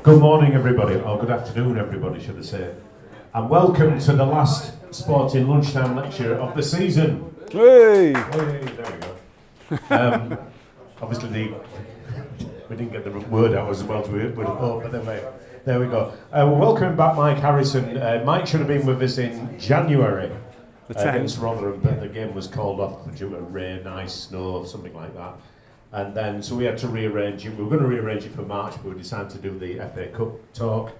Good morning, everybody, or good afternoon, everybody, should I say. And welcome to the last sporting lunchtime lecture of the season. Hey! Hey, there we go. Obviously, we didn't get the word out as well as we would have thought, but anyway, there we go. Welcome back, Mike Harrison. Mike should have been with us in January against Rotherham, but the game was called off due to rain, ice, snow, something like that. And then, so we had to rearrange it. We were going to rearrange it for March, but we decided to do the FA Cup talk.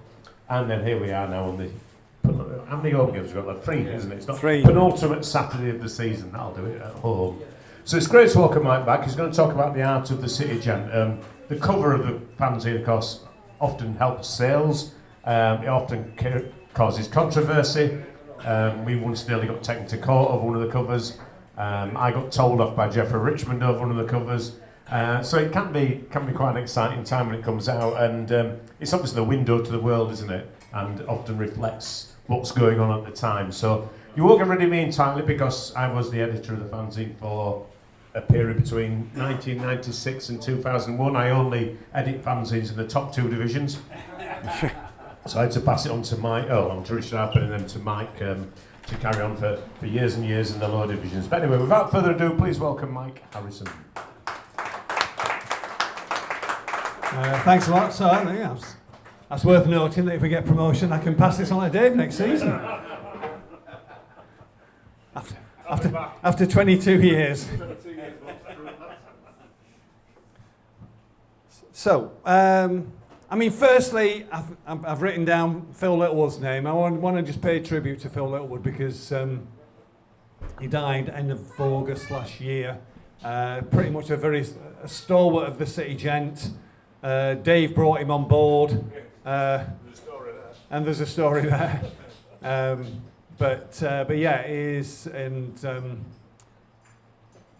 And then here we are now on the... How many home games we've got? Like 3, isn't it? It's not three. Penultimate Saturday of the season. That'll do it at home. So it's great to welcome Mike back. He's going to talk about the art of the City Gent. The cover of the fanzine, of course, often helps sales. It often causes controversy. We once nearly got taken to court over one of the covers. I got told off by Jeffrey Richmond over one of the covers. So it can be quite an exciting time when it comes out, and it's obviously the window to the world, isn't it? And often reflects what's going on at the time. So you won't get rid of me entirely because I was the editor of the fanzine for a period between 1996 and 2001. I only edit fanzines in the top 2 divisions. So I had to pass it on to Mike, on to Richard Harper and then to Mike to carry on for years and years in the lower divisions. But anyway, without further ado, please welcome Mike Harrison. Thanks a lot. So yeah, that's worth noting that if we get promotion, I can pass this on to Dave next season. After 22 years. So, firstly, I've written down Phil Littlewood's name. I want to just pay tribute to Phil Littlewood because he died end of August last year. Pretty much a stalwart of the City Gent. Dave brought him on board, and there's a story there. But yeah,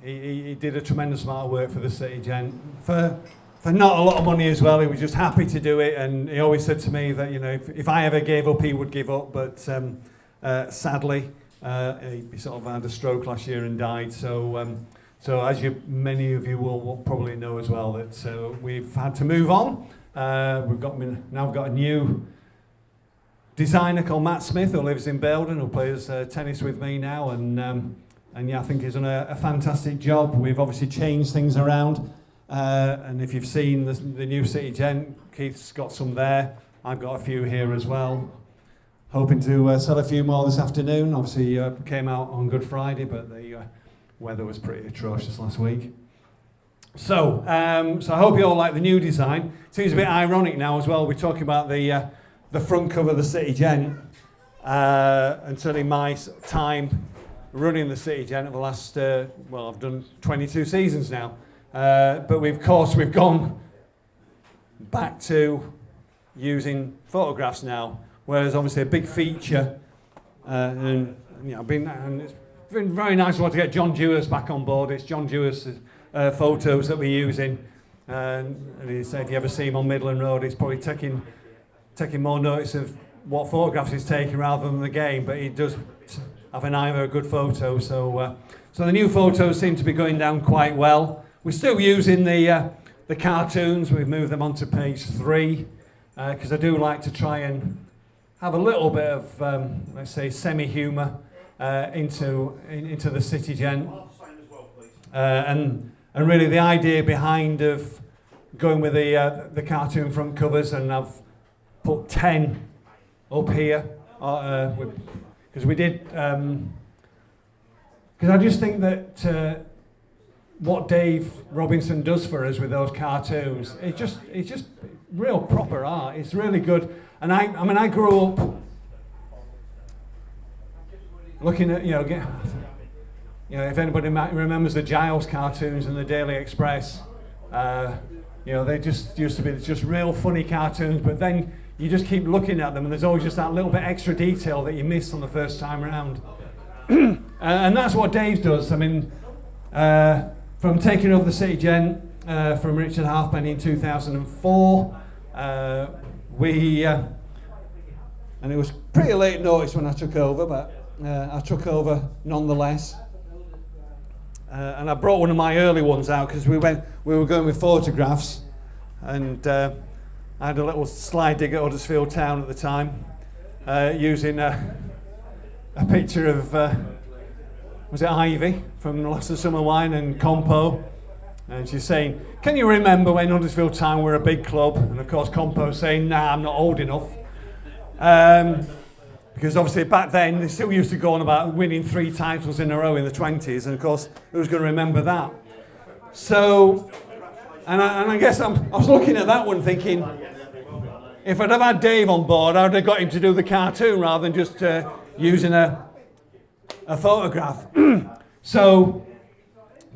he did a tremendous amount of work for the City Gent for not a lot of money as well. He was just happy to do it, and he always said to me that if I ever gave up, he would give up. But sadly, he sort of had a stroke last year and died. So as many of you will probably know as well, that we've had to move on. We've got a new designer called Matt Smith, who lives in Belden, who plays tennis with me now, and yeah, I think he's done a fantastic job. We've obviously changed things around, and if you've seen the new City Gent, Keith's got some there. I've got a few here as well. Hoping to sell a few more this afternoon. Obviously, came out on Good Friday, but the weather was pretty atrocious last week. So I hope you all like the new design. Seems a bit ironic now as well. We're talking about the front cover of the City Gent, and certainly my time running the City Gent over the last, I've done 22 seasons now. But we've gone back to using photographs now, whereas obviously a big feature, and it's been very nice to get John Dewars back on board. It's John Dewars' photos that we're using, and he said if you ever see him on Midland Road, he's probably taking more notice of what photographs he's taking rather than the game, but he does have an eye for a good photo. So the new photos seem to be going down quite well. We're still using the cartoons. We've moved them onto page 3 because I do like to try and have a little bit of let's say semi-humour into the City Gent, and really the idea behind of going with the cartoon front covers, and I've put 10 up here because we did because I just think that what Dave Robinson does for us with those cartoons, it's just real proper art. It's really good, and I grew up looking at, if anybody remembers the Giles cartoons in the Daily Express, they just used to be just real funny cartoons, but then you just keep looking at them and there's always just that little bit extra detail that you miss on the first time around. And that's what Dave does. From taking over the City Gent from Richard Halfpenny in 2004, and it was pretty late notice when I took over, but I took over nonetheless, and I brought one of my early ones out because we were going with photographs, and I had a little slide dig at Huddersfield Town at the time, using a picture of, was it Ivy from Lost of Summer Wine and Compo? And she's saying, can you remember when Huddersfield Town were a big club? And of course Compo's saying, nah, I'm not old enough. Because obviously back then they still used to go on about winning 3 titles in a row in the 20s, and of course who's going to remember that? So, and I guess I was looking at that one thinking, if I'd have had Dave on board, I'd have got him to do the cartoon rather than just using a photograph. So,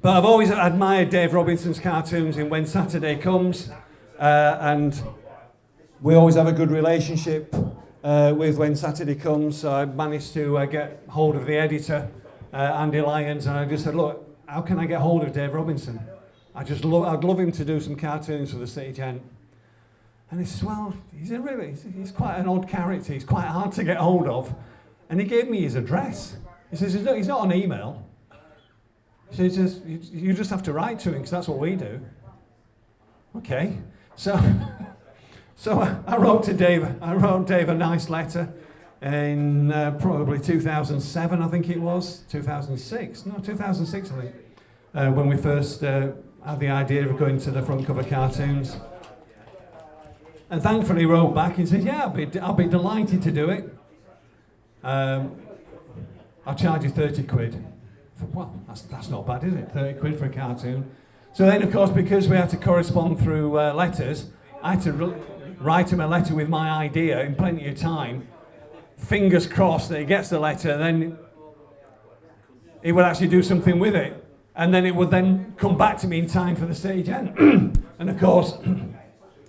but I've always admired Dave Robinson's cartoons in When Saturday Comes, and we always have a good relationship with When Saturday Comes. So I managed to get hold of the editor, Andy Lyons, and I just said, look, how can I get hold of Dave Robinson? I'd love him to do some cartoons for the City Gent. And he says, well, he's quite an odd character. He's quite hard to get hold of. And he gave me his address. He says, he's not on email. He says, you just have to write to him, because that's what we do. Okay. So I wrote Dave a nice letter in probably 2007, I think it was. 2006, I think. When we first had the idea of going to the front cover cartoons. And thankfully he wrote back and said, yeah, I'll be delighted to do it. I'll charge you 30 quid. I thought, well, that's not bad, is it? 30 quid for a cartoon. So then, of course, because we had to correspond through letters, I had to write him a letter with my idea in plenty of time. Fingers crossed that he gets the letter, then he would actually do something with it. And then it would then come back to me in time for the City Gent. And of course,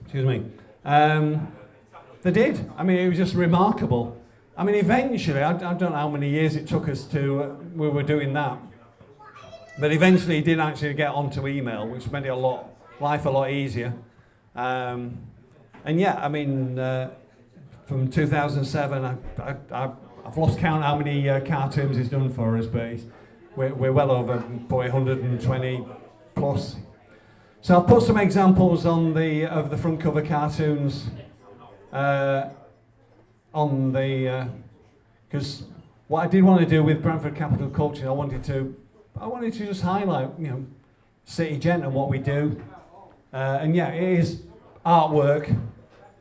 excuse me, they did. I mean, it was just remarkable. I mean, eventually, I don't know how many years it took us to, we were doing that. But eventually, he did actually get onto email, which made it life a lot easier. And yeah, I mean, from 2007, I've lost count how many cartoons he's done for us, but we're well over, boy, 120 plus. So I've put some examples on of the front cover cartoons on the, because what I did want to do with Bradford Capital Culture, I wanted to just highlight, City Gent and what we do. And yeah, it is artwork.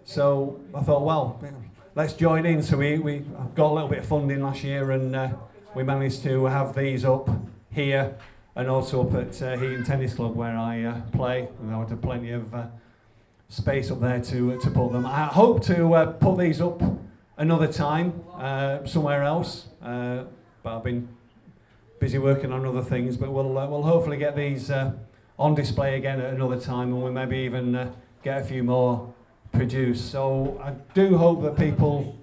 So I thought, well, let's join in. So we got a little bit of funding last year, and we managed to have these up here and also up at Heaton Tennis Club where I play. And I had plenty of space up there to put them. I hope to put these up another time somewhere else, but I've been busy working on other things. But we'll hopefully get these on display again at another time, and we'll maybe even get a few more produced. So I do hope that people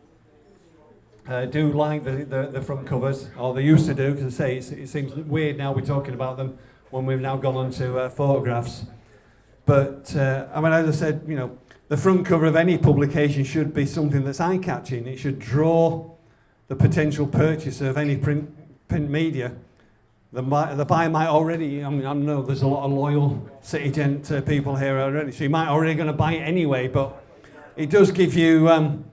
do like the front covers, or they used to do, because I say it seems weird now we're talking about them when we've now gone on to photographs. But I mean, as I said, the front cover of any publication should be something that's eye-catching. It should draw the potential purchaser of any print media. The buyer might already, I know there's a lot of loyal City Gent people here already, so you might already going to buy it anyway, but it does give you an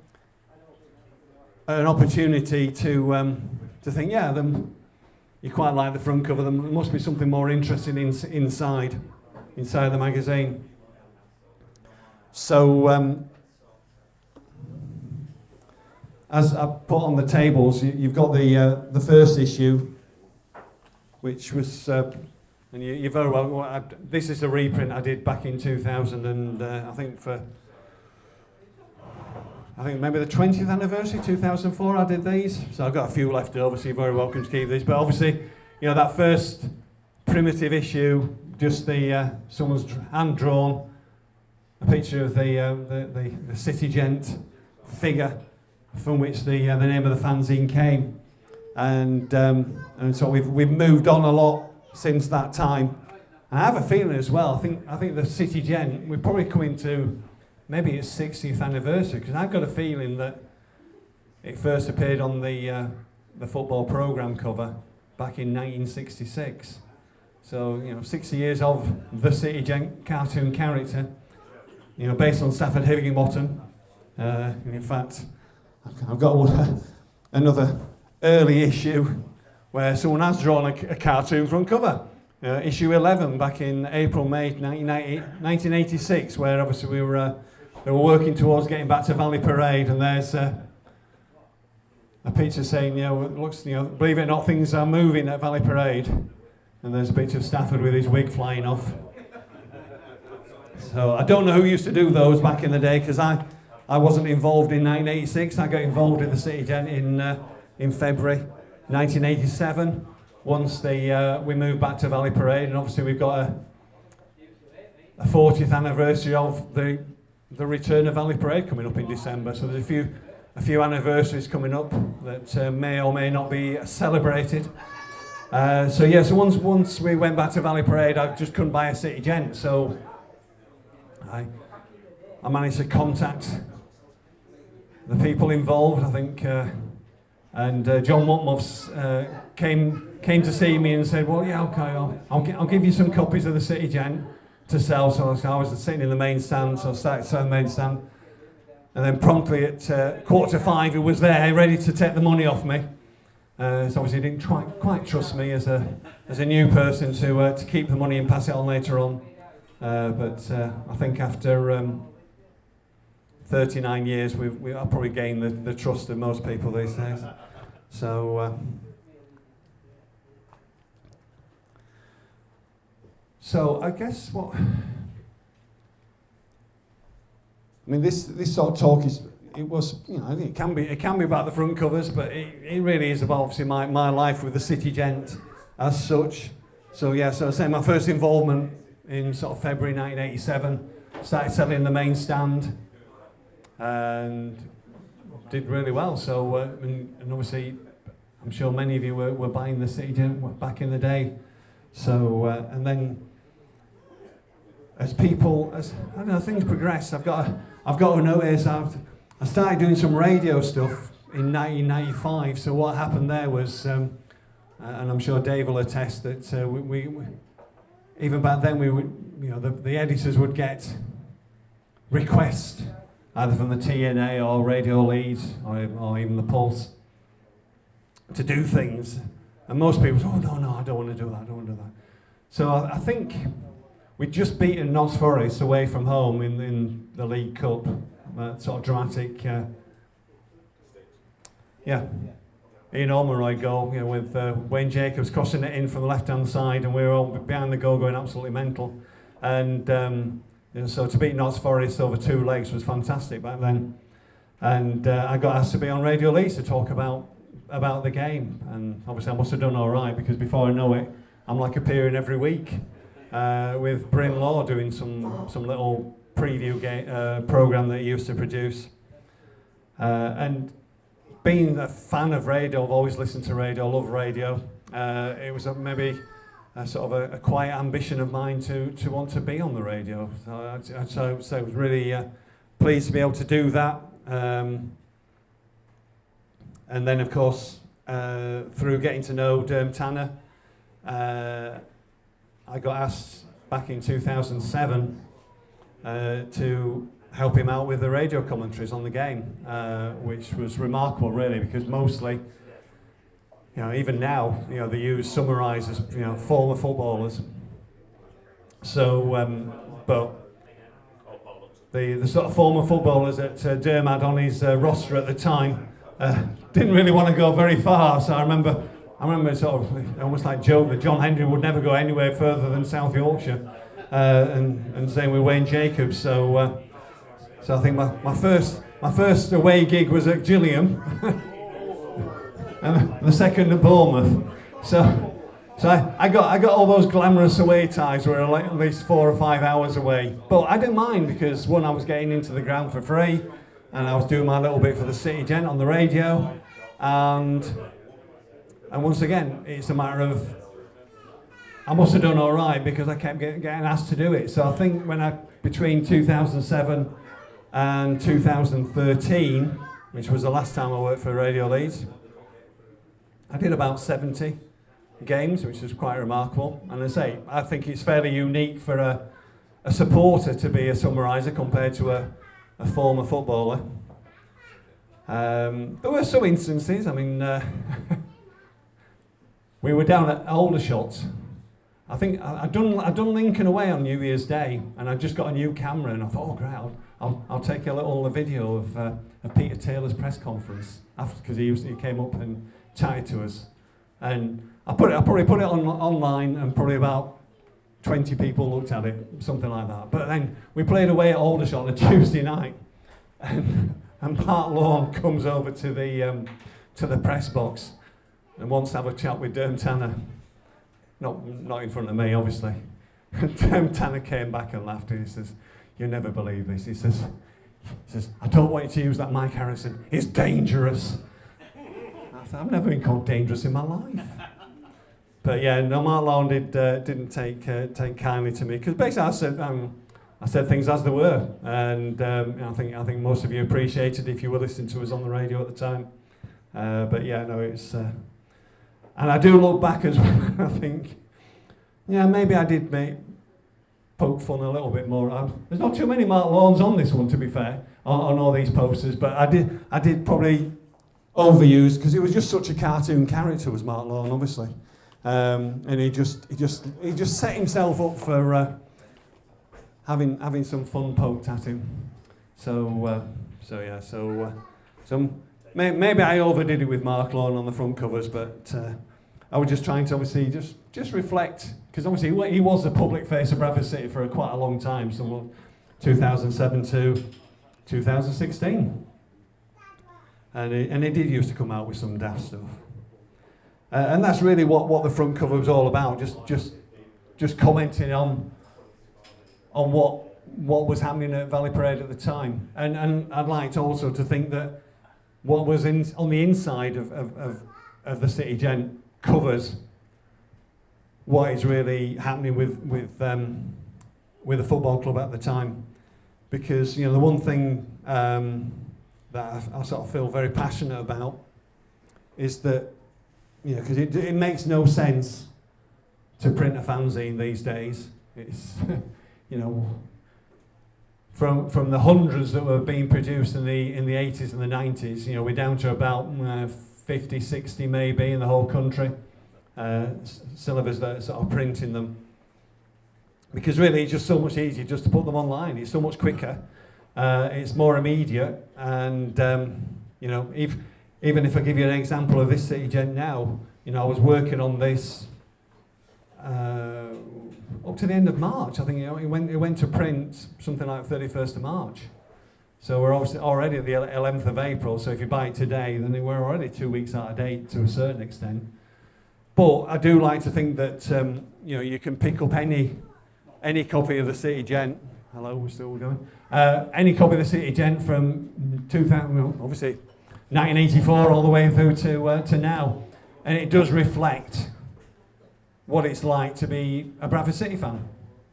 opportunity to think, yeah, you quite like the front cover, there must be something more interesting inside the magazine. So, as I put on the tables, you've got the first issue, which was, and you very well, this is a reprint I did back in 2000, and I think maybe the 20th anniversary, 2004, I did these. So I've got a few left over, so you're very welcome to keep these. But obviously, that first primitive issue, just someone's hand-drawn a picture of the City Gent figure from which the name of the fanzine came. And so we've moved on a lot since that time. And I have a feeling as well, I think the City Gent, we're probably coming to maybe its 60th anniversary, because I've got a feeling that it first appeared on the football programme cover back in 1966. So, 60 years of the City Gent cartoon character. based on Stafford Higginbottom. In fact, I've got another early issue where someone has drawn a cartoon front cover. Issue 11 back in May 1986, where obviously they were working towards getting back to Valley Parade, and there's a picture saying, it looks, believe it or not, things are moving at Valley Parade, and there's a picture of Stafford with his wig flying off. So I don't know who used to do those back in the day, because I wasn't involved in 1986. I got involved in the City Gent in February 1987. Once we moved back to Valley Parade, and obviously we've got a 40th anniversary of the return of Valley Parade coming up in December. So there's a few anniversaries coming up that may or may not be celebrated. So once we went back to Valley Parade, I just couldn't buy a City Gent. So I managed to contact the people involved, I think, and John Mutmoffs came to see me and said, well, yeah, okay, I'll give you some copies of the City Gent to sell. So I was sitting in the main stand, so I started selling the main stand. And then promptly at 4:45, he was there, ready to take the money off me. So obviously he didn't quite trust me as a new person to keep the money and pass it on later on. But I think after 39 years, I've probably gained the trust of most people these days. So I guess this sort of talk I think it can be about the front covers, but it really is about obviously my life with the City Gent as such. So I say my first involvement in sort of February 1987, started selling the main stand, and did really well. So and obviously, I'm sure many of you were buying the City Gent back in the day. So and then as things progress, I've got to notice I started doing some radio stuff in 1995. So what happened there was, and I'm sure Dave will attest that we even back then we would, the editors would get requests either from the TNA or Radio Leeds or even the Pulse to do things, and most people said, oh no, I don't want to do that. So I think we'd just beaten Notts Forest away from home in the League Cup, sort of dramatic, Ian Ormeroyd goal, with Wayne Jacobs crossing it in from the left-hand side, and we were all behind the goal going absolutely mental. And so to beat Notts Forest over 2 legs was fantastic back then. And I got asked to be on Radio Leeds to talk about the game, and obviously I must have done all right, because before I know it, I'm like appearing every week with Bryn Law doing some little preview program that he used to produce. And being a fan of radio, I've always listened to radio, I love radio. It was maybe a sort of a quiet ambition of mine to want to be on the radio. So I was really pleased to be able to do that. And then, of course, through getting to know Derm Tanner, I got asked back in 2007 to help him out with the radio commentaries on the game, which was remarkable, really, because mostly, even now, they use summarisers, former footballers. So, but the sort of former footballers that Derm had on his roster at the time didn't really want to go very far. So I remember sort of almost like joke that John Hendry would never go anywhere further than South Yorkshire, and same with Wayne Jacobs. So I think my first away gig was at Gillingham, and the second at Bournemouth. So I got all those glamorous away times where like at least 4 or 5 hours away. But I didn't mind, because one, I was getting into the ground for free, and I was doing my little bit for the City Gent on the radio, and once again, it's a matter of, I must have done all right, because I kept getting asked to do it. So I think between 2007 and 2013, which was the last time I worked for Radio Leeds, I did about 70 games, which was quite remarkable. And I think it's fairly unique for a supporter to be a summariser compared to a former footballer. There were some instances, I mean, we were down at Aldershot. I think I'd done Lincoln away on New Year's Day, and I just got a new camera, and I thought, oh great, I'll take a little video of Peter Taylor's press conference after, because he came up and chatted to us, and I probably put it online, and probably about 20 people looked at it, something like that. But then we played away at Aldershot on a Tuesday night, and Mark Lawn comes over to the press box and wants to have a chat with Derm Tanner. Not in front of me, obviously. And Tanner came back and laughed, and he says, "You'll never believe this." He says, "I don't want you to use that Mike Harrison. It's dangerous." I said, "I've never been called dangerous in my life." But yeah, no, Mark Lawn didn't take kindly to me, because basically I said things as they were, and I think most of you appreciated if you were listening to us on the radio at the time. But yeah, no, it's. And I do look back as well, I think, yeah, maybe I did poke fun a little bit more. There's not too many Mark Lawns on this one, to be fair, on all these posters, but I did probably overuse, because it was just such a cartoon character, was Mark Lawn, obviously. And he just set himself up for having some fun poked at him. So maybe I overdid it with Mark Lawn on the front covers, but I was just trying to obviously just reflect, because obviously he was the public face of Bradford City for quite a long time, so 2007 to 2016, and he did used to come out with some daft stuff, and that's really what the front cover was all about, just commenting on what was happening at Valley Parade at the time, and I'd like also to think that what was on the inside of the City Gent covers what is really happening with the football club at the time, because the one thing that I sort of feel very passionate about is that because it makes no sense to print a fanzine these days. It's From the hundreds that were being produced in the 80s and the 90s, we're down to about 50, 60 maybe in the whole country. Syllabus that are sort of printing them, because really it's just so much easier just to put them online. It's so much quicker. It's more immediate, and even if I give you an example of this City Gent now, I was working on this. Up to the end of March, I think it went to print something like 31st of March. So we're obviously already at the 11th of April, so if you buy it today, then we're already 2 weeks out of date to a certain extent. But I do like to think that you can pick up any copy of the City Gent. Hello, we're still going. Any copy of the City Gent from 2000, obviously 1984 all the way through to now, and it does reflect what it's like to be a Bradford City fan,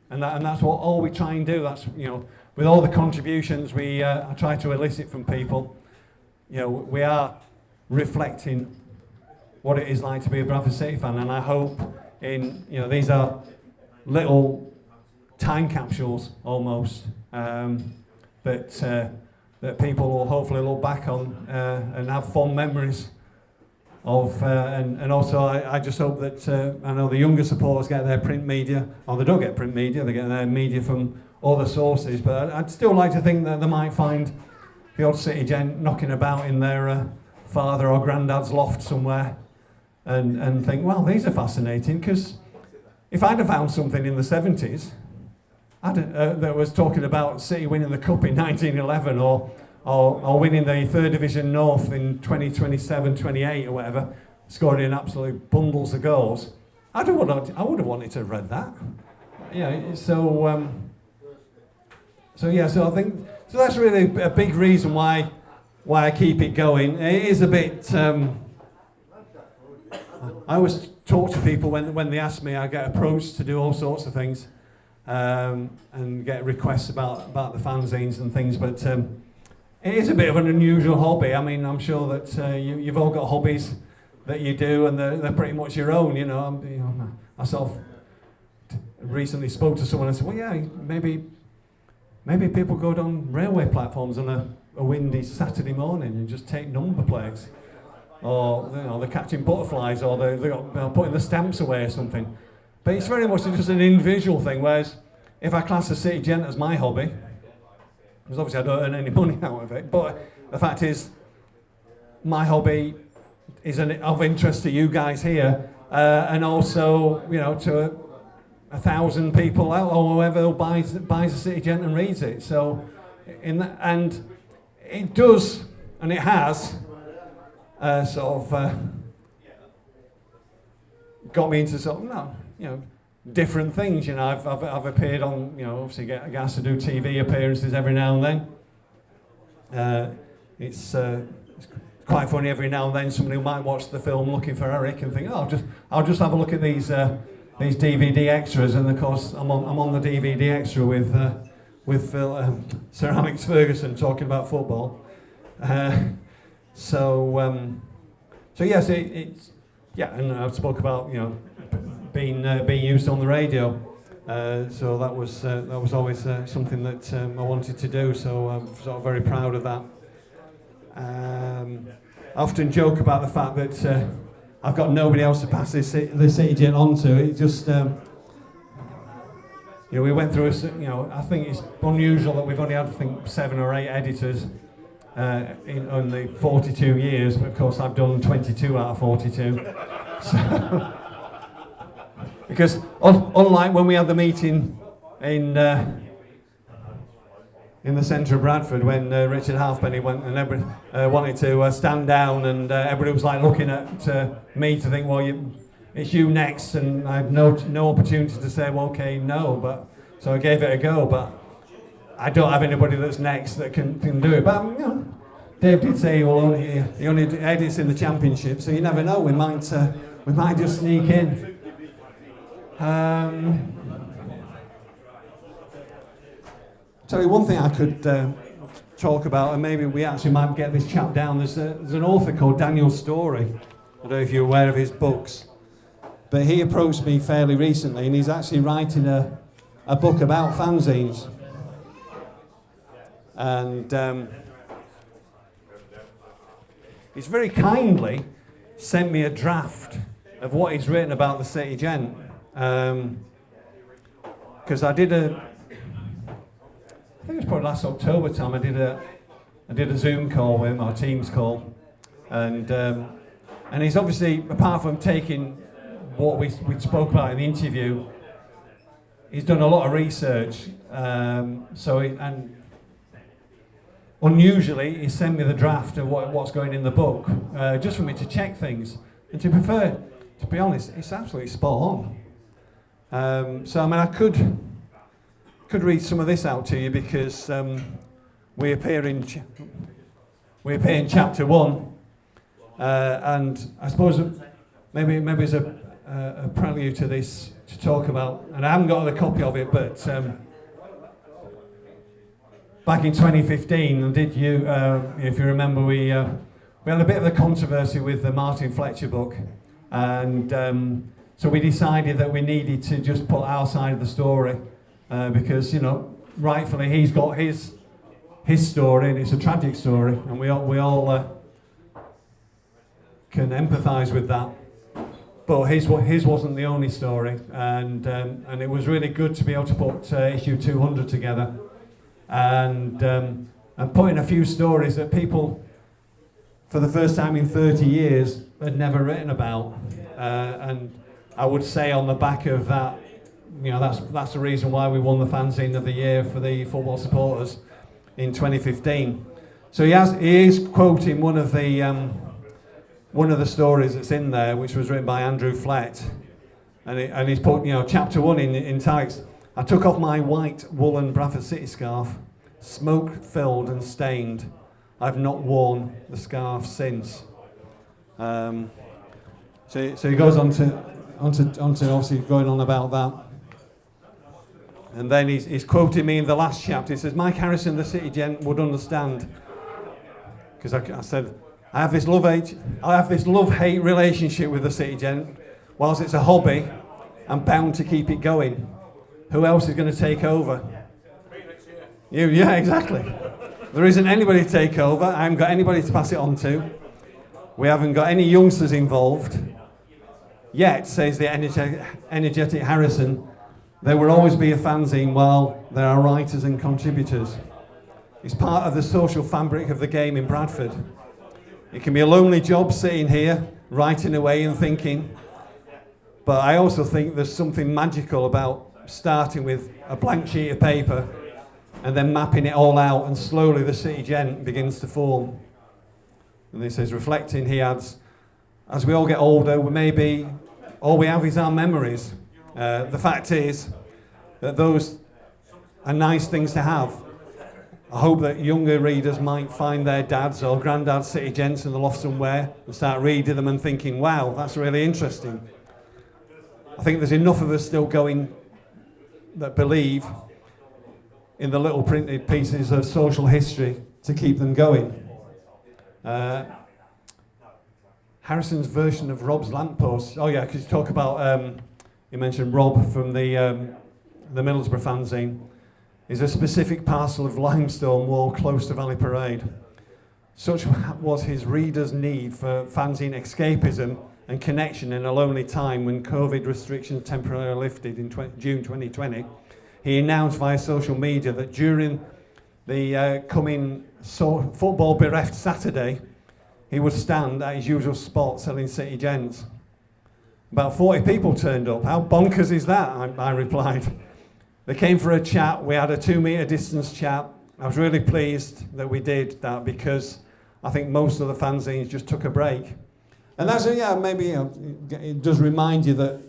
and that's what all we try and do. That's with all the contributions I try to elicit from people, we are reflecting what it is like to be a Bradford City fan, and I hope these are little time capsules almost that people will hopefully look back on and have fond memories of, and also I just hope that I know the younger supporters get their print media, or they don't get print media, they get their media from other sources, but I'd still like to think that they might find the odd City Gent knocking about in their father or granddad's loft somewhere, and think, well, these are fascinating, because if I'd have found something in the 70s that was talking about City winning the Cup in 1911, or winning the Third Division North in 2027, 28 or whatever, scoring in absolute bundles of goals, I would have wanted to have read that. So I think that's really a big reason why I keep it going. It is a bit. I always talk to people when they ask me. I get approached to do all sorts of things, and get requests about the fanzines and things, but. It is a bit of an unusual hobby. I mean, I'm sure that you've all got hobbies that you do, and they're pretty much your own. I sort of recently spoke to someone and said, well, yeah, maybe people go down railway platforms on a windy Saturday morning and just take number plates. Or they're catching butterflies, or they're putting the stamps away or something. But it's very much just an individual thing, whereas if I class the City Gent as my hobby, because obviously I don't earn any money out of it, but the fact is, my hobby is of interest to you guys here, and also, to 1,000 people out, or whoever buys the City Gent and reads it. So, and it does, and it has, got me into different things. I've appeared on, obviously get asked to do TV appearances every now and then. It's quite funny every now and then somebody who might watch the film looking for Eric and think, I'll just have a look at these DVD extras, and of course I'm on the DVD extra with Phil, Sir Alex Ferguson talking about football. So yes, it's and I've spoke about being used on the radio. So that was always something that I wanted to do. So I'm sort of very proud of that. I often joke about the fact that I've got nobody else to pass the City Gent on to. It just we went through I think it's unusual that we've only had 7 or 8 editors. In only 42 years, but of course I've done 22 out of 42. So, because unlike when we had the meeting in the centre of Bradford, when Richard Halfpenny went and everybody wanted to stand down, and everybody was like looking at me to think, well, it's you next, and I had no opportunity to say, well, okay, no, but so I gave it a go, but I don't have anybody that's next that can do it. But Dave did say he only edits in the Championship, so you never know. We might just sneak in. Tell you one thing I could talk about, and maybe we actually might get this chap down. There's an author called Daniel Storey. I don't know if you're aware of his books, but he approached me fairly recently, and he's actually writing a book about fanzines. And he's very kindly sent me a draft of what he's written about the City Gent. Because I think it was probably last October time, I did a Zoom call with him, or Teams call. And he's obviously, apart from taking what we spoke about in the interview, he's done a lot of research. Unusually, he sent me the draft of what's going in the book, just for me to check things. And to be honest, it's absolutely spot on. So I mean, I could read some of this out to you, because we appear in chapter 1, and I suppose maybe it's a prelude to this to talk about. And I haven't got a copy of it, but. Back in 2015, and if you remember, we had a bit of a controversy with the Martin Fletcher book, and so we decided that we needed to just put our side of the story, because rightfully he's got his story, and it's a tragic story, and we all can empathise with that. But his wasn't the only story, and it was really good to be able to put issue 200 together. And put in a few stories that people, for the first time in 30 years, had never written about. And I would say on the back of that, that's the reason why we won the Fanzine of the Year for the football supporters in 2015. So he is quoting one of the stories that's in there, which was written by Andrew Flett, and he's put chapter 1 in italics. I took off my white woolen Bradford City scarf, smoke-filled and stained. I've not worn the scarf since. So he goes on to obviously going on about that. And then he's quoting me in the last chapter. He says, Mike Harrison, the City Gent, would understand. Because I said, I have this love-hate relationship with the City Gent. Whilst it's a hobby, I'm bound to keep it going. Who else is going to take over? You, yeah, exactly. There isn't anybody to take over. I haven't got anybody to pass it on to. We haven't got any youngsters involved. Yet, says the energetic Harrison, there will always be a fanzine while there are writers and contributors. It's part of the social fabric of the game in Bradford. It can be a lonely job sitting here, writing away and thinking, but I also think there's something magical about starting with a blank sheet of paper and then mapping it all out, and slowly the City Gent begins to form. And this is reflecting, he adds, as we all get older, all we have is our memories. The fact is that those are nice things to have. I hope that younger readers might find their dads or granddads City Gents in the loft somewhere and start reading them and thinking, wow, that's really interesting. I think there's enough of us still going that believe in the little printed pieces of social history to keep them going. Harrison's version of Rob's lamppost. Oh yeah, because you talk about, you mentioned Rob from the Middlesbrough fanzine. Is a specific parcel of limestone wall close to Valley Parade. Such was his readers' need for fanzine escapism and connection in a lonely time when COVID restrictions temporarily lifted in June 2020. He announced via social media that during the coming football bereft Saturday, he would stand at his usual spot selling City Gents. About 40 people turned up. How bonkers is that? I replied. They came for a chat. We had a 2 metre distance chat. I was really pleased that we did that because I think most of the fanzines just took a break. And that's, maybe it does remind you that,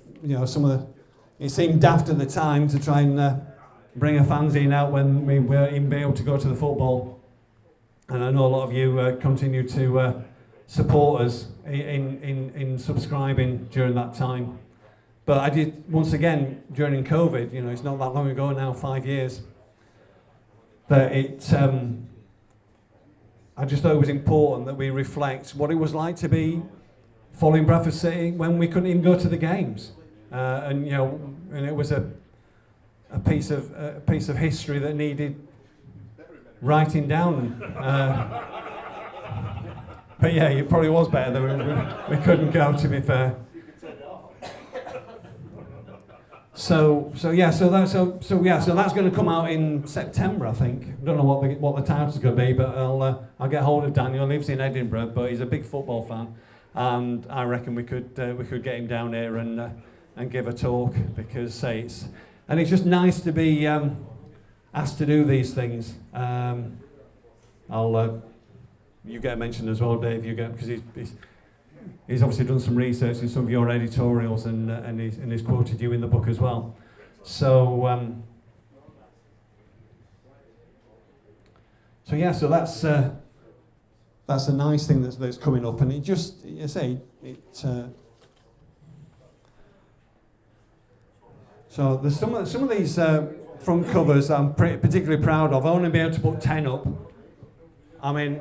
it seemed daft at the time to try and bring a fanzine out when we weren't even able to go to the football. And I know a lot of you continue to support us in subscribing during that time. But I did, once again, during COVID, it's not that long ago now, 5 years, that I just thought it was important that we reflect what it was like to be following Bradford City when we couldn't even go to the games. And it was a piece of history that needed writing down. But yeah, it probably was better that we couldn't go, to be fair. So that's going to come out in September, I think. I don't know what the title's going to be, but I'll get hold of Daniel. He lives in Edinburgh, but he's a big football fan, and I reckon we could get him down here and give a talk, because it's just nice to be asked to do these things. You get a mention as well, Dave. Because he's obviously done some research in some of your editorials, and he's quoted you in the book as well. So that's a nice thing that's coming up, and it just, so there's some of these front covers that I'm particularly proud of. I've only been able to put 10 up. I mean,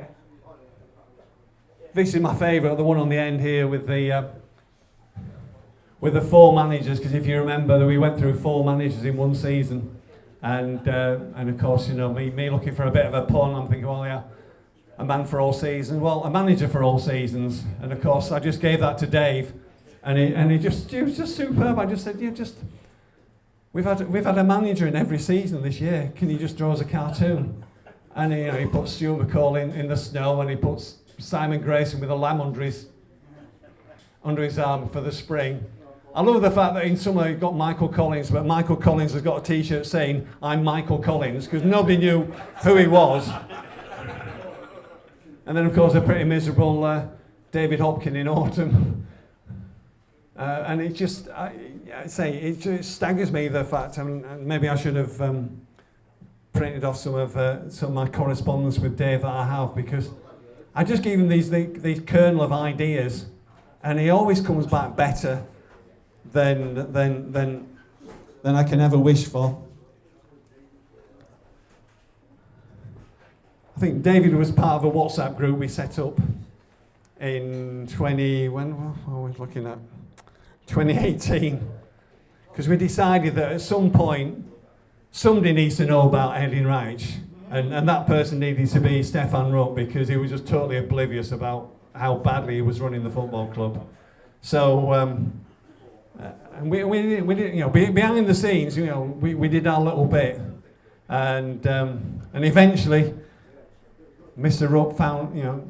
this is my favourite, the one on the end here with the 4 managers, because if you remember, we went through 4 managers in one season, and of course, me looking for a bit of a pun, I'm thinking, well, yeah, a man for all seasons, well, a manager for all seasons, and of course, I just gave that to Dave, and it was just superb. I just said, we've had a manager in every season this year. Can you just draw us a cartoon? And he puts Stuart McCall in the snow, and he puts Simon Grayson with a lamb under his arm for the spring. I love the fact that in summer you've got Michael Collins, but Michael Collins has got a t-shirt saying, "I'm Michael Collins," because nobody knew who he was. And then, of course, a pretty miserable David Hopkin in autumn. And it just, it staggers me, the fact, maybe I should have printed off some of my correspondence with Dave that I have, because I just give him these kernel of ideas, and he always comes back better than I can ever wish for. I think David was part of a WhatsApp group we set up in 2018, because we decided that at some point somebody needs to know about Edin Reich, and that person needed to be Stefan Rupp, because he was just totally oblivious about how badly he was running the football club. So, and we did, you know, behind the scenes, you know, we did our little bit, and eventually, Mr. Rupp found, you know,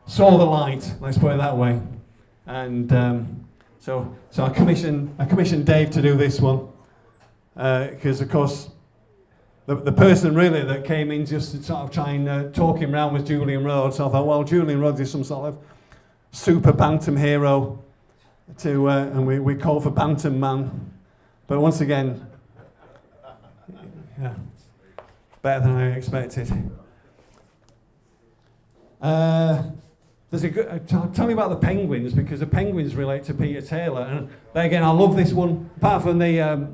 saw the light. Let's put it that way, and so I commissioned Dave to do this one, because of course the person really that came in just to sort of try and talk him round was Julian Rhodes. So I thought, well, Julian Rhodes is some sort of super bantam hero, and we call for Bantam Man, but once again, yeah, better than I expected. There's a good, tell me about the Penguins, because the Penguins relate to Peter Taylor, and again, I love this one. Apart from the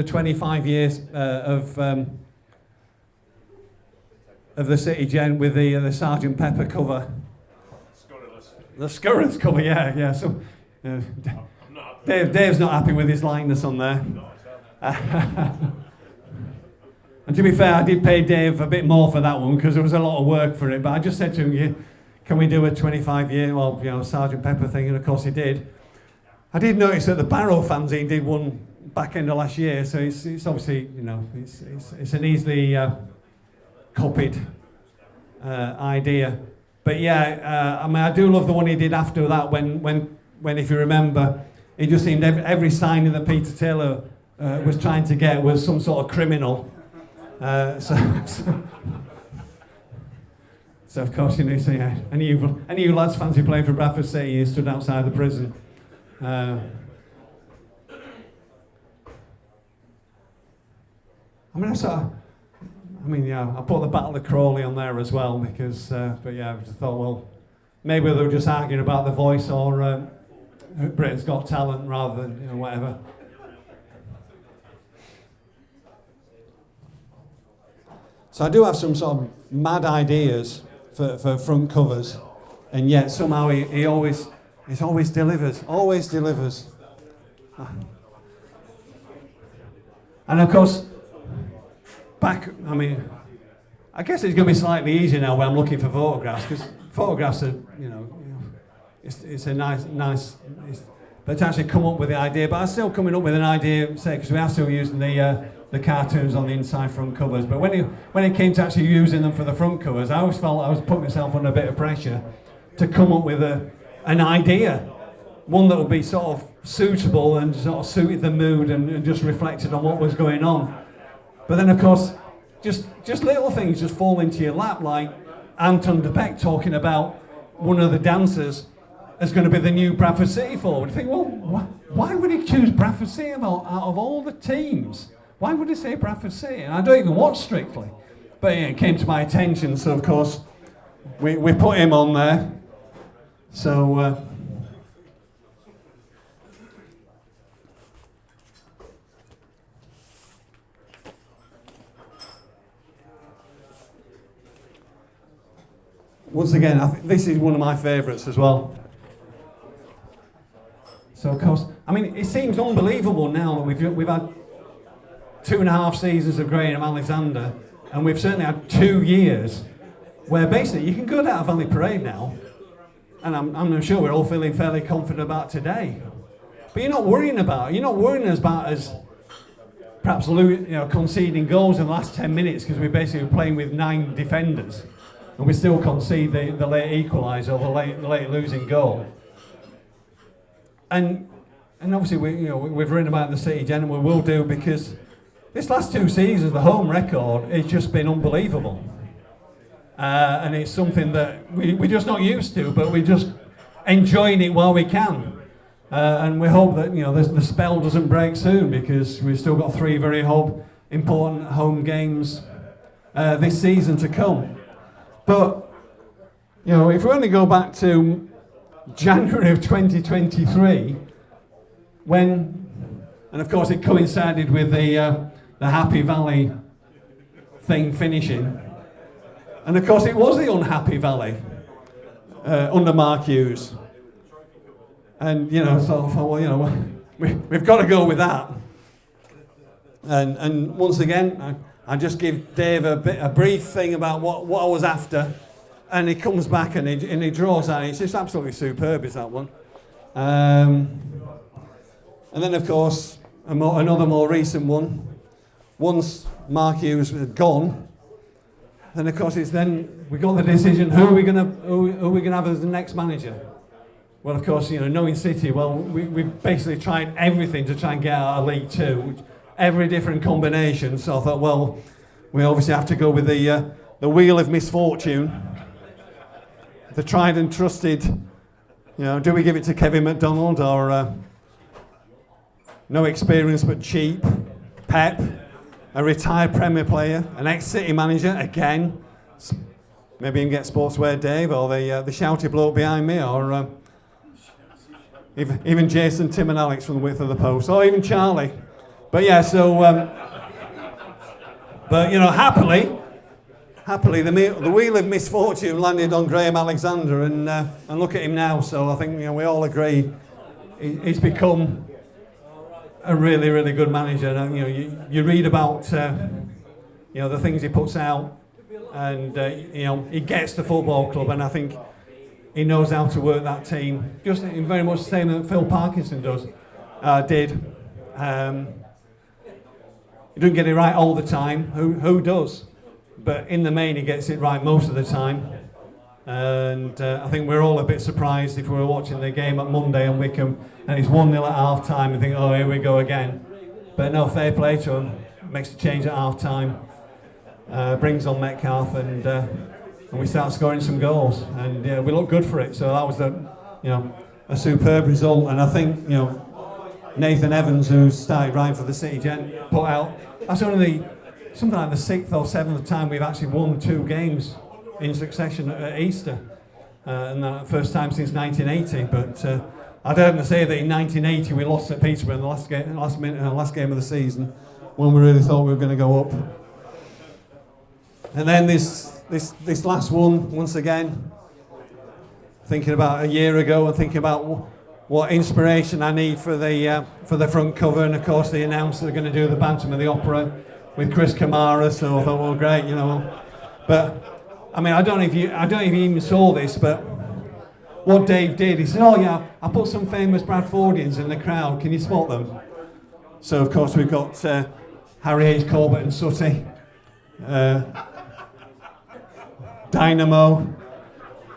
25 years of the City Gent with the Sgt. Pepper cover, the scurrilous cover, yeah. So Dave's not happy with his likeness on there. And to be fair, I did pay Dave a bit more for that one because there was a lot of work for it. But I just said to him, yeah, can we do a 25-year, well, you know, Sgt. Pepper thing? And of course he did. I did notice that the Barrow Fanzine did one back end of last year, so it's obviously, you know, it's an easily copied idea. But yeah, I mean, I do love the one he did after that when if you remember, it just seemed every signing that Peter Taylor was trying to get was some sort of criminal. So of course, you know, so yeah, any of you lads fancy playing for Bradford City, you stood outside the prison. I mean, yeah, I put the Battle of Crawley on there as well because, but yeah, I just thought, well, maybe they were just arguing about The Voice or Britain's Got Talent rather than, you know, whatever. So I do have some sort of mad ideas for front covers, and yet somehow he always delivers, always delivers. And of course, I mean, I guess it's going to be slightly easier now when I'm looking for photographs, because photographs are, you know, it's a nice, but to actually come up with the idea. But I'm still coming up with an idea, say, because we are still using the cartoons on the inside front covers. But when it came to actually using them for the front covers, I always felt I was putting myself under a bit of pressure to come up with an idea, one that would be sort of suitable and sort of suited the mood and just reflected on what was going on. But then, of course, just little things just fall into your lap, like Anton de Beck talking about one of the dancers is going to be the new Bradford City forward. You think, well, why would he choose Bradford City out of all the teams? Why would he say Bradford City? And I don't even watch Strictly. But yeah, it came to my attention, so of course, we put him on there. So, once again, I think this is one of my favourites as well. So of course, I mean, it seems unbelievable now that we've had 2.5 seasons of Graham Alexander, and we've certainly had 2 years where basically you can go down to Valley Parade now, and I'm sure we're all feeling fairly confident about today. But you're not worrying about us perhaps conceding goals in the last 10 minutes because we're basically playing with 9 defenders, and we still concede the late equaliser or the late losing goal. And obviously we've written about the City Gent, and we will do, because this last 2 seasons, the home record, has just been unbelievable. And it's something that we're just not used to, but we're just enjoying it while we can. And we hope that the spell doesn't break soon, because we've still got 3 very important home games this season to come. But if we only go back to January of 2023, and of course it coincided with the Happy Valley thing finishing, and of course it was the unhappy Valley under Mark Hughes, and so I thought, well, we've got to go with that. And once again, I just give Dave a brief thing about what I was after, and he comes back and he draws that. It's just absolutely superb, is that one. And then, of course, another more recent one. Once Mark Hughes had gone, then of course we got the decision: who are we gonna have as the next manager? Well, of course, knowing City, we've basically tried everything to try and get out of League Two, every different combination. So I thought, well, we obviously have to go with the wheel of misfortune, the tried and trusted. Do we give it to Kevin McDonald or no experience but cheap, Pep, a retired Premier player, an ex-City manager again? Maybe even get Sportswear Dave or the shouty bloke behind me, or even Jason, Tim and Alex from the width of the post, or even Charlie. But yeah, so, happily the wheel of misfortune landed on Graham Alexander, and look at him now. So I think we all agree he's become a really, really good manager. And you read about the things he puts out, and he gets the football club, and I think he knows how to work that team, just in very much the same that Phil Parkinson did. He doesn't get it right all the time. Who does? But in the main, he gets it right most of the time. And I think we're all a bit surprised if we were watching the game at Monday on Wickham and it's 1-0 at half time and think, oh, here we go again. But no, fair play to him. Makes a change at half time. Brings on Metcalf, and we start scoring some goals. And we look good for it. So that was a superb result. And I think Nathan Evans, who started writing for the City Gent, put out, that's only something like the 6th or 7th time we've actually won 2 games in succession at Easter, and that first time since 1980. But I dare to say that in 1980 we lost at Peterborough in the last game of the season, when we really thought we were going to go up. And then this last one, once again, thinking about a year ago and thinking about what inspiration I need for the front cover, and of course they announced they're going to do the Bantam of the Opera with Chris Kamara. So I thought, well, great, But I mean, I don't know if you even saw this, but what Dave did, he said, oh yeah, I put some famous Bradfordians in the crowd, can you spot them? So of course we've got Harry H. Corbett and Sutty, Dynamo,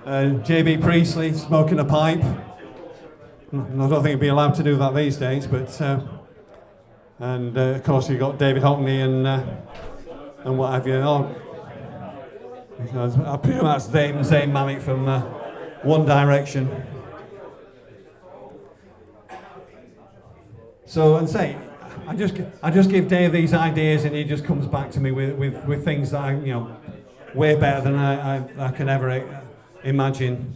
JB Priestley smoking a pipe. I don't think he'd be allowed to do that these days, but and of course you've got David Hockney and what have you. I presume that's Zayn Malik from One Direction. So, and say, I just give Dave these ideas, and he just comes back to me with things that I, way better than I can ever imagine.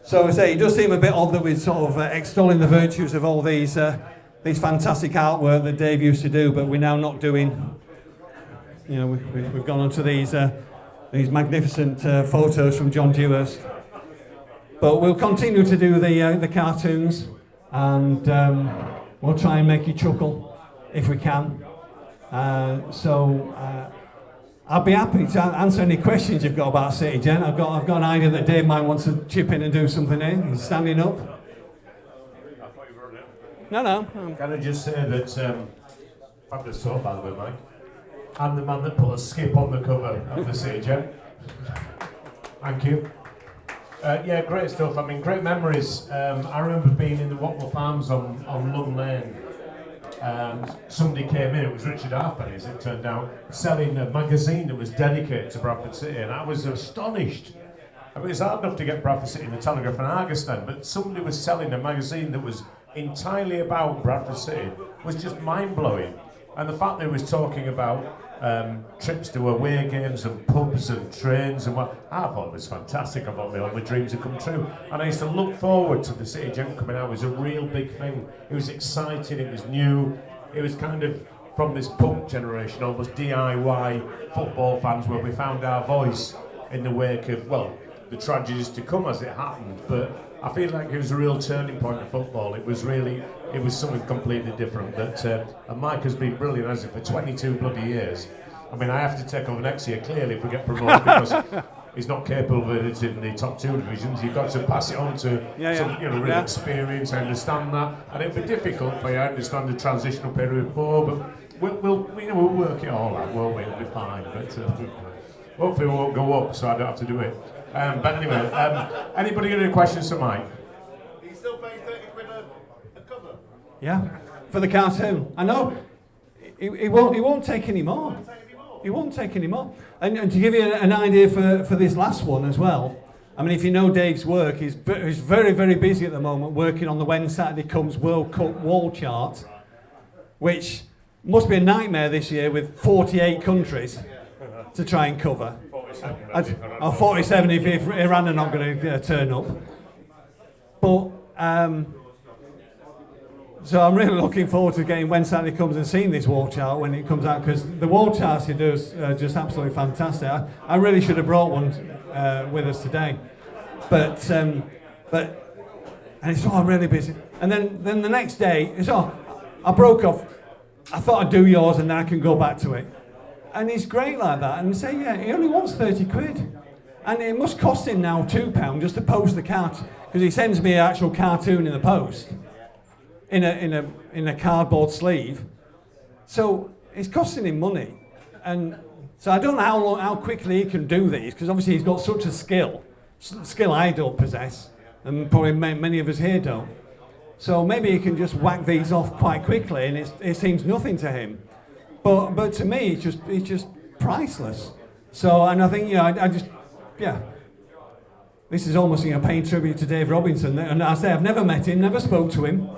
So I say, it does seem a bit odd that we're sort of extolling the virtues of all these fantastic artwork that Dave used to do, but we're now not doing. We've gone on to these magnificent photos from John Dewhurst. But we'll continue to do the cartoons, and we'll try and make you chuckle if we can. I'll be happy to answer any questions you've got about City Gent. I've got an idea that Dave might want to chip in and do something here. He's standing up. I thought you were it. No. Can I just say that, fabulous talk by the way, Mike. I'm the man that put a skip on the cover of the City Gent. Thank you. Yeah, great stuff. I mean, great memories. I remember being in the Watwell Farms on Lung Lane. Somebody came in, it was Richard Halfpenny, as it turned out, selling a magazine that was dedicated to Bradford City, and I was astonished. I mean, it's hard enough to get Bradford City in the Telegraph and Argus then, but somebody was selling a magazine that was entirely about Bradford City was just mind-blowing. And the fact that he was talking about trips to away games and pubs and trains and what, I thought it was fantastic. I thought all my dreams had come true. And I used to look forward to the City Gent coming out. It was a real big thing. It was exciting, it was new. It was kind of from this punk generation, almost DIY football fans, where we found our voice in the wake of, well, the tragedies to come as it happened. But I feel like it was a real turning point in football. It was something completely different. And Mike has been brilliant, hasn't he, for 22 bloody years. I mean, I have to take over next year, clearly, if we get promoted, because he's not capable of it in the top 2 divisions. You've got to pass it on to some, real experience. I understand that. And it'll be difficult for you. I understand the transitional period before, but we'll work it all out, won't we? It'll be fine. But hopefully we won't go up, so I don't have to do it. But anyway, anybody got any questions for Mike? Are you still paying 30 quid a cover? Yeah, for the cartoon. I know. He won't take any more. He won't take any more. And to give you an idea for this last one as well, I mean, if you know Dave's work, he's very, very busy at the moment working on the When Saturday Comes World Cup wall chart, which must be a nightmare this year with 48 countries to try and cover. 47 if Iran are not going to turn up. But so I'm really looking forward to getting When Saturday Comes and seeing this wall chart when it comes out, because the wall charts he does are just absolutely fantastic. I really should have brought one with us today, but and it's all really busy. And then the next day, I broke off. I thought I'd do yours and then I can go back to it. And he's great like that, and say, he only wants 30 quid. And it must cost him now £2 just to post the cartoon, because he sends me an actual cartoon in the post, in a cardboard sleeve. So it's costing him money. And so I don't know how quickly he can do these, because obviously he's got such a skill I don't possess, and probably many of us here don't. So maybe he can just whack these off quite quickly, and it seems nothing to him. But to me, it's just priceless. So, and I think, I just, this is almost paying tribute to Dave Robinson. And I say I've never met him, never spoke to him.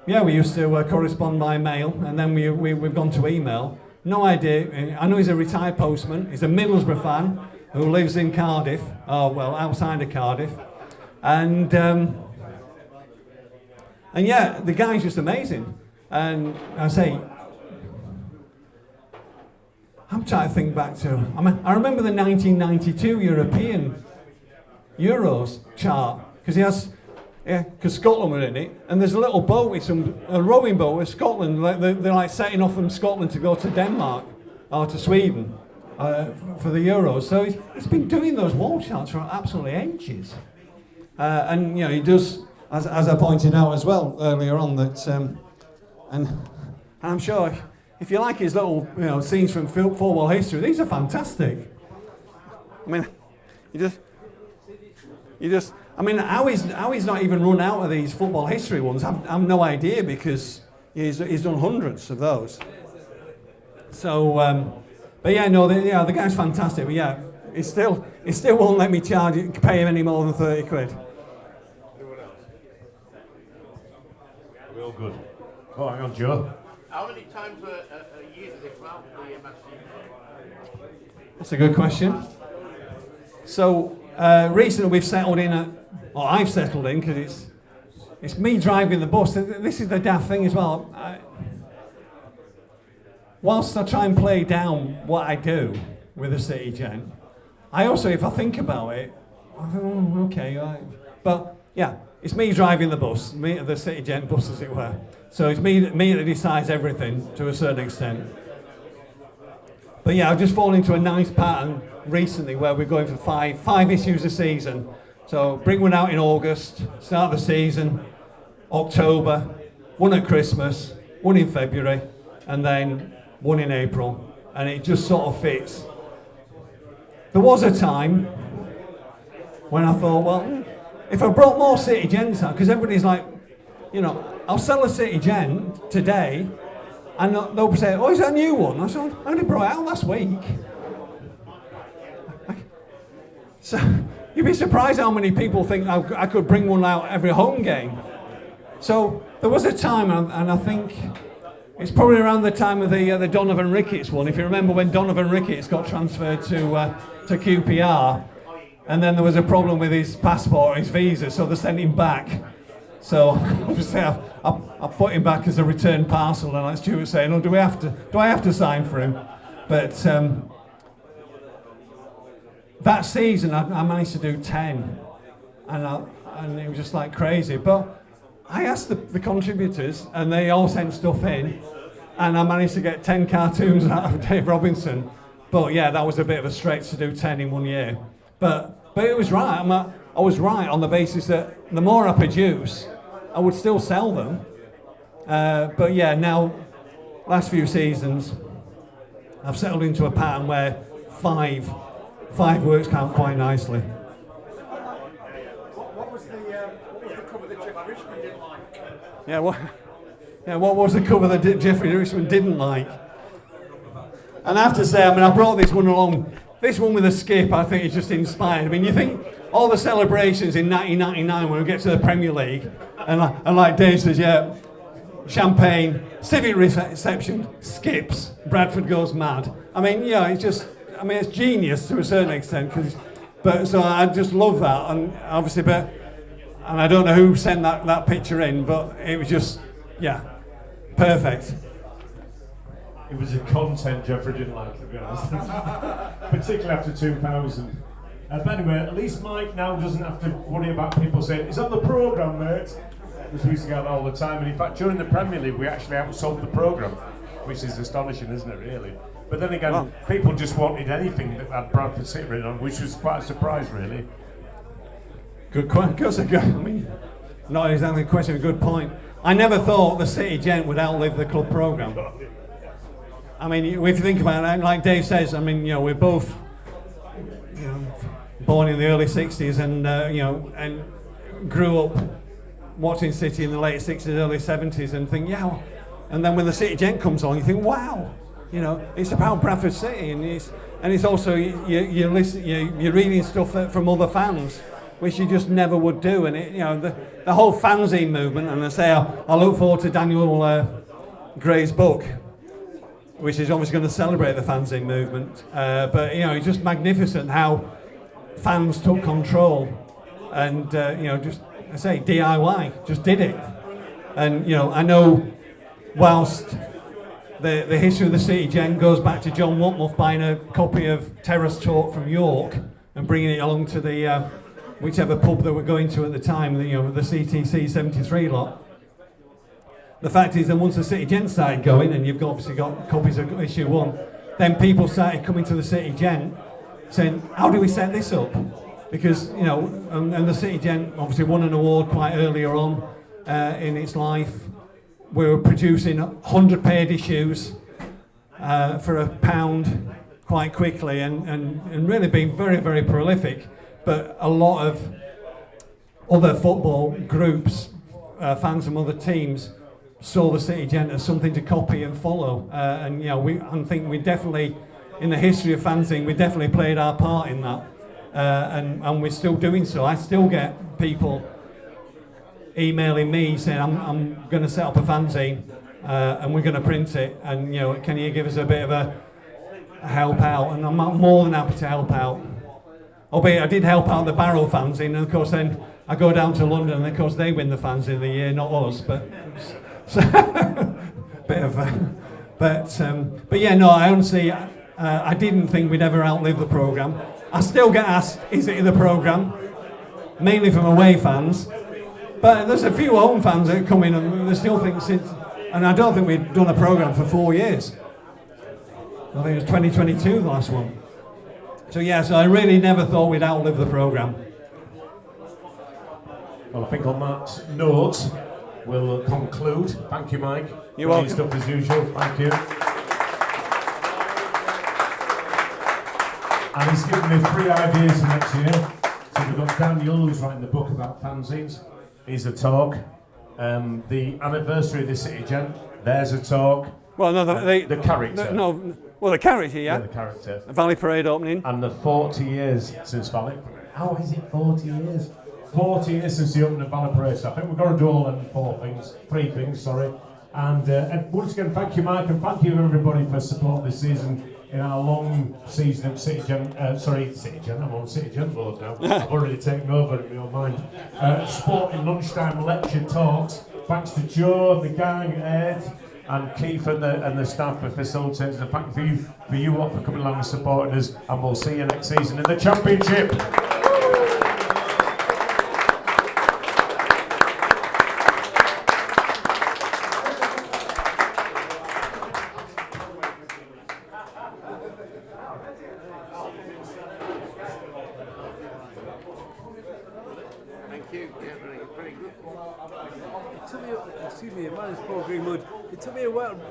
Yeah, we used to correspond by mail, and then we've gone to email. No idea. I know he's a retired postman. He's a Middlesbrough fan who lives in Cardiff. Oh, well, outside of Cardiff. And yeah, the guy's just amazing. And I say, I'm trying to think back to, I remember the 1992 European Euros chart, because because Scotland were in it, and there's a little boat with a rowing boat with Scotland, they're like setting off from Scotland to go to Denmark, or to Sweden, for the Euros. So he's been doing those wall charts for absolutely ages. And he does, as I pointed out as well earlier on, that, and I'm sure, if you like his little, scenes from football history, these are fantastic. I mean, how he's not even run out of these football history ones, I've no idea, because he's done hundreds of those. So, but the guy's fantastic. But he still won't let me pay him any more than 30 quid. Anyone else? Real good. Oh, hang on, Joe. How many times a year do they come out with the MSC? That's a good question. So recently we've settled in I've settled in, because it's me driving the bus. This is the daft thing as well. Whilst I try and play down what I do with the City Gent, I also, if I think about it, I think, okay, but it's me driving the bus, the City Gent bus, as it were. So it's me that decides everything to a certain extent. But I've just fallen into a nice pattern recently where we're going for five issues a season. So bring one out in August, start the season, October, one at Christmas, one in February, and then one in April. And it just sort of fits. There was a time when I thought, well, if I brought more City Gents out, because everybody's like, I'll sell a City Gent today, and they'll say, oh, is that a new one? I said, I only brought it out last week. So you'd be surprised how many people think I could bring one out every home game. So there was a time, and I think it's probably around the time of the Donovan Ricketts one. If you remember when Donovan Ricketts got transferred to QPR, and then there was a problem with his passport, his visa, so they sent him back. So obviously I put him back as a return parcel, and like Stuart saying, do I have to sign for him? But that season I managed to do 10, and it was just like crazy. But I asked the contributors, and they all sent stuff in, and I managed to get 10 cartoons out of Dave Robinson. But yeah, that was a bit of a stretch to do 10 in 1 year. But it was right. I was right on the basis that the more I produce, I would still sell them. But yeah, now, last few seasons, I've settled into a pattern where five works out quite nicely. What was the cover that Jeff Richmond didn't like? What was the cover that Jeffrey Richmond didn't like? And I have to say, I brought this one along. This one with a skip, I think, is just inspired. You think all the celebrations in 1999 when we get to the Premier League, and like Dave says, yeah, champagne, civic reception, skips, Bradford goes mad. It's just, it's genius to a certain extent. So I just love that, and obviously, and I don't know who sent that picture in, but it was just, yeah, perfect. It was a content Jeffrey didn't like, to be honest. Particularly after 2000. But anyway, at least Mike now doesn't have to worry about people saying, "It's on the programme, mate." Because we used to get that all the time. And in fact, during the Premier League, we actually outsold the programme, which is astonishing, isn't it, really? But then again, people just wanted anything that had Bradford City written on, which was quite a surprise, really. Good question. Not exactly a question, a good point. I never thought the City Gent would outlive the club programme. If you think about it, like Dave says, we're both, born in the early 60s and grew up watching City in the late 60s, early 70s, and think, and then when the City Gent comes on, you think, wow, it's about Bradford City, and it's also you're reading stuff from other fans, which you just never would do, and the whole fanzine movement, and I look forward to Daniel Gray's book, which is obviously going to celebrate the fanzine movement, but it's just magnificent how fans took control, and just DIY, just did it, and I know whilst the history of the City Gent goes back to John Whatmuth buying a copy of Terrace Talk from York and bringing it along to the whichever pub that we're going to at the time, the CTC 73 lot. The fact is that once the City Gent started going, and you've obviously got copies of issue 1, then people started coming to the City Gent saying, how do we set this up? Because, and the City Gent obviously won an award quite earlier on in its life. We were producing 100 paired issues for £1 quite quickly, and really being very, very prolific. But a lot of other football groups, fans from other teams, saw the City Gent as something to copy and follow, I think we definitely, in the history of fanzine, we definitely played our part in that, and we're still doing so. I still get people emailing me saying, I'm going to set up a fanzine, and we're going to print it, and can you give us a bit of a help out? And I'm more than happy to help out. Albeit I did help out the Barrow fanzine, and of course then I go down to London, and of course they win the fanzine of the year, not us, but. So, but yeah, no, I honestly, I didn't think we'd ever outlive the programme. I still get asked, is it in the programme? Mainly from away fans. But there's a few home fans that come in and they still think and I don't think we've done a programme for 4 years. I think it was 2022, the last one. So I really never thought we'd outlive the programme. Well, I think on that note, we'll conclude. Thank you, Mike. You're welcome. Stuff as usual. Thank you. And he's given me 3 ideas for next year. So we've got Daniel, who's writing the book about fanzines. He's a talk. The anniversary of the City Gent. There's a talk. Well, no, the character. The character, yeah. The character. The Valley Parade opening. And the 40 years since Valley. How is it 40 years? 40 years since the opening of Valley Parade. So I think we're going to do all them 3 things, And once again, thank you, Mike, and thank you everybody for supporting this season in our long season of City Gent. City Gent. I'm on City Gent board now. I've already taken over in my own mind. Sport in lunchtime lecture talks. Thanks to Joe, the gang, Ed, and Keith and the staff for facilitators. And thank you for you lot for coming along and supporting us. And we'll see you next season in the Championship. Thank you. Yeah, very good. It took me, excuse me, my name's Paul Greenwood. It took me a while to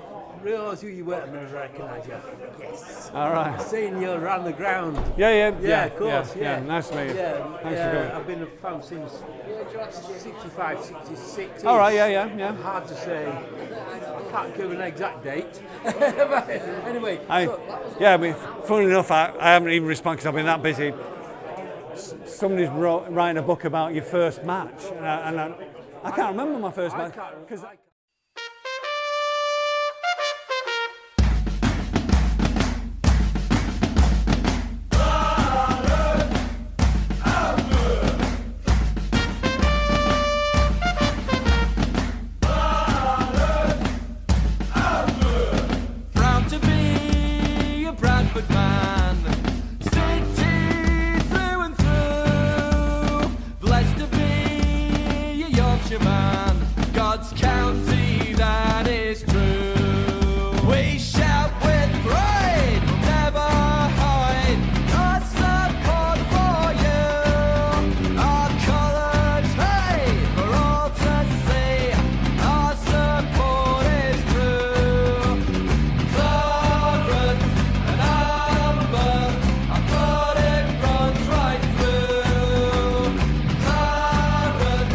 realise who you were and I recognise you. Yes. All right. Seeing you around the ground. Yeah, Of course, yeah. Nice to meet you. Yeah, Thanks for coming. I've been a fan since 65, 66. All right, yeah. Hard to say. I can't give an exact date. But anyway, Funny enough, I haven't even responded because I've been that busy. Somebody's writing a book about your first match, and I can't remember my first match. Because proud to be a Bradford man, City through and through. Blessed to be a Yorkshire man, God's county that is true. We shout with pride, never hide our support for you. Our colours high for all to see. Our support is true. Claret and amber, our blood it runs right through. Claret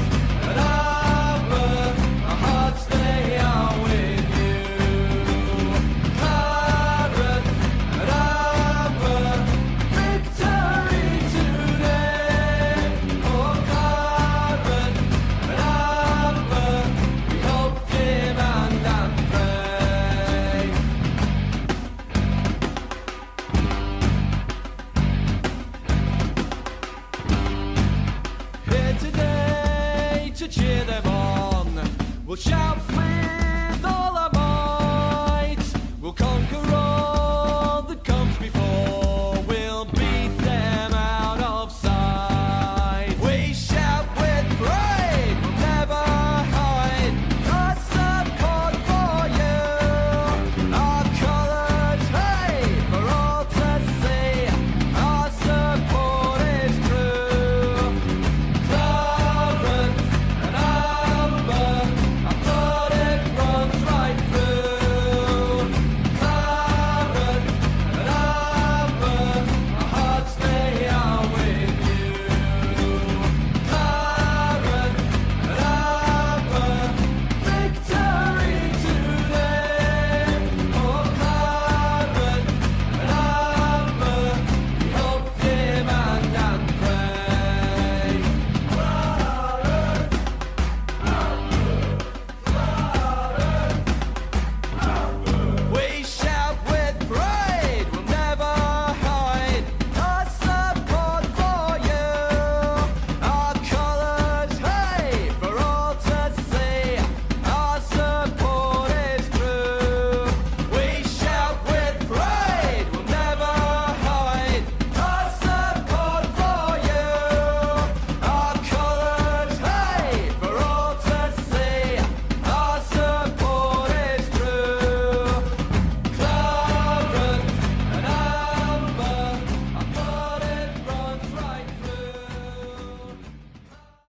and amber, our hearts they are with you. Claret and amber, victory today. Oh, claret and amber, we hope, demand and pray. Here today to cheer them on, we'll shout with